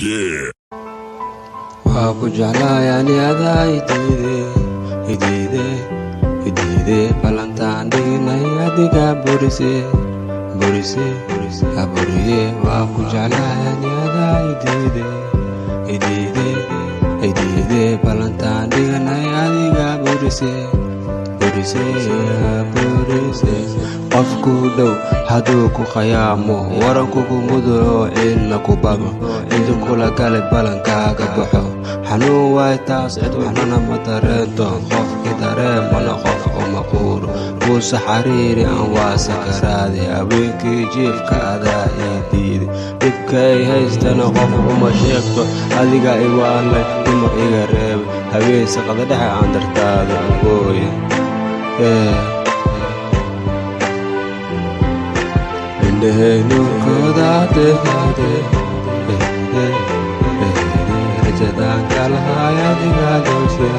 yeah. Waku jeclaayani adaa idiide balantaan dhignay adiga burise aburiye. Waku jeclaayani adaa idiide balantaan dhignay adiga burise. Qofku dhow haduu ku khayaamo waranku ku muduro cidna ku bago inta kula gale balankaaga baxo xanuun waay taas cid waxnana ma dareento qofki dareemana qof uma quuro buusa xariiri aan waa sakaraade habeenkii jiifka adaa ii diiday dhibkay haystana qof uma sheegto adiga iwaanlay dumar iga reebay habeen saqada dhexe aan dartaada ugooye nuurkoodaade rajadaan kalahay adiga doosya